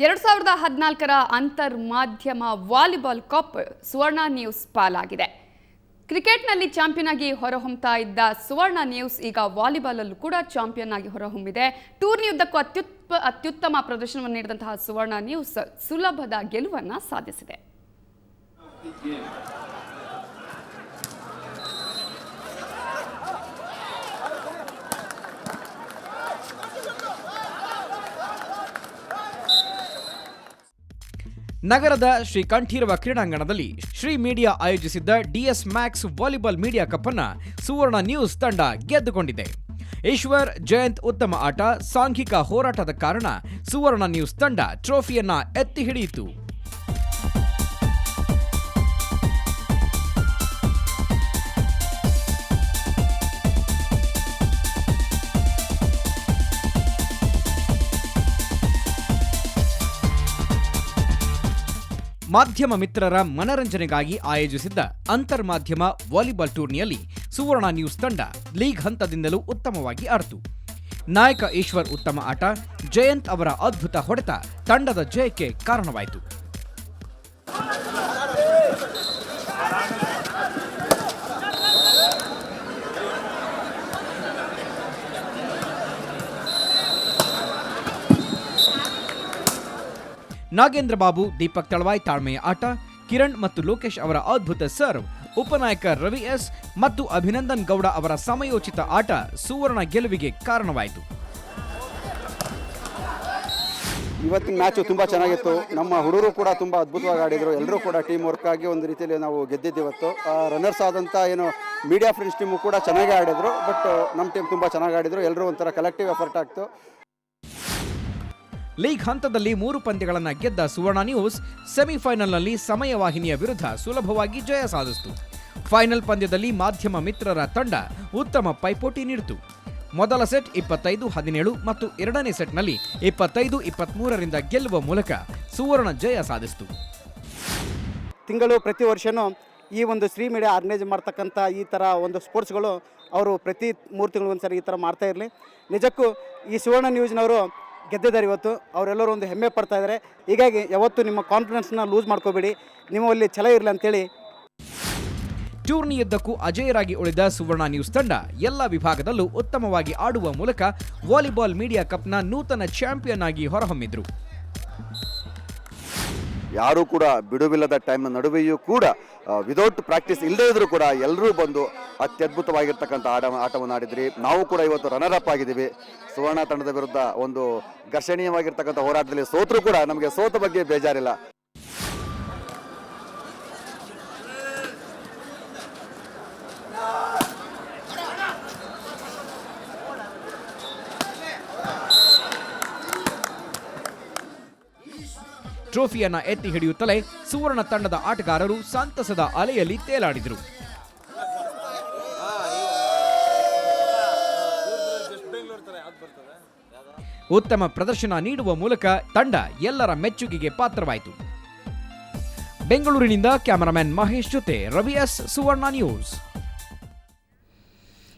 2014ರ ಅಂತರ್ ಮಾಧ್ಯಮ volleyball cup ಸುವರ್ಣ news ಪಾಲಾಗಿದೆ. ಕ್ರಿಕೆಟ್ನಲ್ಲಿ ಚಾಂಪಿಯನ್ ಆಗಿ ಹೊರಹೊಮ್ಮತಾ ಇದ್ದ ಸುವರ್ಣ ನ್ಯೂಸ್ ಈಗ ವಾಲಿಬಾಲ್ ಅಲ್ಲೂ ಕೂಡ ಚಾಂಪಿಯನ್ ಆಗಿ ಹೊರಹೊಮ್ಮಿದೆ. ಟೂರ್ನಿಯುದ್ದಕ್ಕೂ ಅತ್ಯುತ್ತಮ ಪ್ರದರ್ಶನವನ್ನು ನೀಡಿದಂತಹ ಸುವರ್ಣ ನ್ಯೂಸ್ ಸುಲಭದ ಗೆಲುವನ್ನು ಸಾಧಿಸಿದೆ. ನಗರದ ಶ್ರೀ ಕಂಠೀರವ ಕ್ರೀಡಾಂಗಣದಲ್ಲಿ ಶ್ರೀ ಮೀಡಿಯಾ ಆಯೋಜಿಸಿದ್ದ DS max volleyball media cup ಅನ್ನು ಸುವರ್ಣ ನ್ಯೂಸ್ ತಂಡ ಗೆದ್ದುಕೊಂಡಿದೆ. ಈಶ್ವರ್ ಜಯಂತ್ ಉತ್ತಮ ಆಟ, ಸಾಂಘಿಕ ಹೋರಾಟದ ಕಾರಣ ಸುವರ್ಣ ನ್ಯೂಸ್ ತಂಡ ಟ್ರೋಫಿಯನ್ನ ಎತ್ತಿ ಹಿಡಿಯಿತು. ಮಾಧ್ಯಮ ಮಿತ್ರರ ಮನರಂಜನೆಗಾಗಿ ಆಯೋಜಿಸಿದ್ದ ಅಂತರ್ ಮಾಧ್ಯಮ ವಾಲಿಬಾಲ್ ಟೂರ್ನಿಯಲ್ಲಿ ಸುವರ್ಣ ನ್ಯೂಸ್ ತಂಡ ಲೀಗ್ ಹಂತದಿಂದಲೂ ಉತ್ತಮವಾಗಿ ಆಡಿತು. ನಾಯಕ ಈಶ್ವರ್ ಉತ್ತಮ ಆಟ, ಜಯಂತ್ ಅವರ ಅದ್ಭುತ ಹೊಡೆತ ತಂಡದ ಜಯಕ್ಕೆ ಕಾರಣವಾಯಿತು. ನಾಗೇಂದ್ರ ಬಾಬು, ದೀಪಕ್ ತಳವಾಯ್ ತಾಳ್ಮೆಯ ಆಟ, ಕಿರಣ್ ಮತ್ತು ಲೋಕೇಶ್ ಅವರ ಅದ್ಭುತ ಸರ್ವ್, ಉಪನಾಯಕ ರವಿ ಎಸ್ ಮತ್ತು ಅಭಿನಂದನ್ ಗೌಡ ಅವರ ಸಮಯೋಚಿತ ಆಟ ಸುವರ್ಣ ಗೆಲುವಿಗೆ ಕಾರಣವಾಯಿತು. ಇವತ್ತಿನ ಮ್ಯಾಚು ತುಂಬ ಚೆನ್ನಾಗಿತ್ತು. ನಮ್ಮ ಹುಡುಗರು ಕೂಡ ತುಂಬ ಅದ್ಭುತವಾಗಿ ಆಡಿದರು. ಎಲ್ಲರೂ ಕೂಡ ಟೀಮ್ ವರ್ಕ್ ಆಗಿ ಒಂದು ರೀತಿಯಲ್ಲಿ ನಾವು ಗೆದ್ದಿದ್ದು ಇವತ್ತು. ರನ್ನರ್ಸ್ ಆದಂಥ ಏನು ಮೀಡಿಯಾ ಫ್ರೆಂಡ್ಸ್ ಟೀಮು ಕೂಡ ಚೆನ್ನಾಗೇ ಆಡಿದರು. ಬಟ್ ನಮ್ಮ ಟೀಮ್ ತುಂಬ ಚೆನ್ನಾಗಿ ಆಡಿದರು. ಎಲ್ಲರೂ ಒಂಥರ ಕಲೆಕ್ಟಿವ್ ಎಫರ್ಟ್ ಆಗ್ತು. ಲೀಗ್ ಹಂತದಲ್ಲಿ 3 ಪಂದ್ಯಗಳನ್ನು ಗೆದ್ದ ಸುವರ್ಣ ನ್ಯೂಸ್ ಸೆಮಿಫೈನಲ್ನಲ್ಲಿ ಸಮಯವಾಹಿನಿಯ ವಿರುದ್ಧ ಸುಲಭವಾಗಿ ಜಯ ಸಾಧಿಸಿತು. ಫೈನಲ್ ಪಂದ್ಯದಲ್ಲಿ ಮಾಧ್ಯಮ ಮಿತ್ರರ ತಂಡ ಉತ್ತಮ ಪೈಪೋಟಿ ನೀಡಿತು. ಮೊದಲ ಸೆಟ್ 25-17 ಮತ್ತು ಎರಡನೇ ಸೆಟ್ನಲ್ಲಿ 25-23ರಿಂದ ಗೆಲ್ಲುವ ಮೂಲಕ ಸುವರ್ಣ ಜಯ ಸಾಧಿಸಿತು. ತಿಂಗಳು ಪ್ರತಿ ವರ್ಷವೂ ಈ ಒಂದು ಶ್ರೀ ಮೀಡಿಯಾ ಆರ್ಗನೈಸ್ ಮಾಡ್ತಕ್ಕಂಥ ಈ ಥರ ಒಂದು ಸ್ಪೋರ್ಟ್ಸ್ಗಳು ಅವರು ಪ್ರತಿ 3 ತಿಂಗಳಿಗೊಂದ್ಸರಿ ಈ ಥರ ಮಾಡ್ತಾ ಇರಲಿ. ನಿಜಕ್ಕೂ ಈ ಸುವರ್ಣ ನ್ಯೂಸ್ನವರು ಗೆದ್ದಿದ್ದಾರೆ. ಇವತ್ತು ಅವರೆಲ್ಲರೂ ಒಂದು ಹೆಮ್ಮೆ ಪಡ್ತಾ ಇದ್ದಾರೆ. ಹೀಗಾಗಿ ಯಾವತ್ತೂ ನಿಮ್ಮ ಕಾನ್ಫಿಡೆನ್ಸ್ನ ಲೂಸ್ ಮಾಡ್ಕೋಬೇಡಿ, ನಿಮ್ಮಲ್ಲಿ ಛಲ ಇರಲಿ ಅಂತೇಳಿ. ಟೂರ್ನಿಯುದ್ದಕ್ಕೂ ಅಜೇಯರಾಗಿ ಉಳಿದ ಸುವರ್ಣ ನ್ಯೂಸ್ ತಂಡ ಎಲ್ಲ ವಿಭಾಗದಲ್ಲೂ ಉತ್ತಮವಾಗಿ ಆಡುವ ಮೂಲಕ ವಾಲಿಬಾಲ್ ಮೀಡಿಯಾ ಕಪ್ನ ನೂತನ ಚಾಂಪಿಯನ್ ಆಗಿ ಹೊರಹೊಮ್ಮಿದ್ರು. ಯಾರೂ ಕೂಡ ಬಿಡುವಿಲ್ಲದ ಟೈಮ್ ನಡುವೆಯೂ ಕೂಡ ವಿದೌಟ್ ಪ್ರಾಕ್ಟೀಸ್ ಇಲ್ಲದೇ ಇದ್ರೂ ಕೂಡ ಎಲ್ಲರೂ ಬಂದು ಅತ್ಯದ್ಭುತವಾಗಿರ್ತಕ್ಕಂಥ ಆಟವನ್ನು ಆಡಿದ್ರಿ. ನಾವು ಕೂಡ ಇವತ್ತು ರನ್ನರ್ ಅಪ್ ಆಗಿದ್ದೀವಿ. ಸುವರ್ಣ ತಂಡದ ವಿರುದ್ಧ ಒಂದು ಘರ್ಷಣೀಯವಾಗಿರ್ತಕ್ಕಂಥ ಹೋರಾಟದಲ್ಲಿ ಸೋತರೂ ಕೂಡ ನಮಗೆ ಸೋತ ಬಗ್ಗೆ ಬೇಜಾರಿಲ್ಲ. ಟ್ರೋಫಿಯನ್ನ ಎತ್ತಿ ಹಿಡಿಯುತ್ತಲೇ ಸುವರ್ಣ ತಂಡದ ಆಟಗಾರರು ಸಂತಸದ ಅಲೆಯಲ್ಲಿ ತೇಲಾಡಿದರು. ಉತ್ತಮ ಪ್ರದರ್ಶನ ನೀಡುವ ಮೂಲಕ ತಂಡ ಎಲ್ಲರ ಮೆಚ್ಚುಗೆಗೆ ಪಾತ್ರವಾಯಿತು. ಬೆಂಗಳೂರಿನಿಂದ ಕ್ಯಾಮರಾಮನ್ ಮಹೇಶ್ ಜೊತೆ ರವಿ ಎಸ್, ಸುವರ್ಣ ನ್ಯೂಸ್.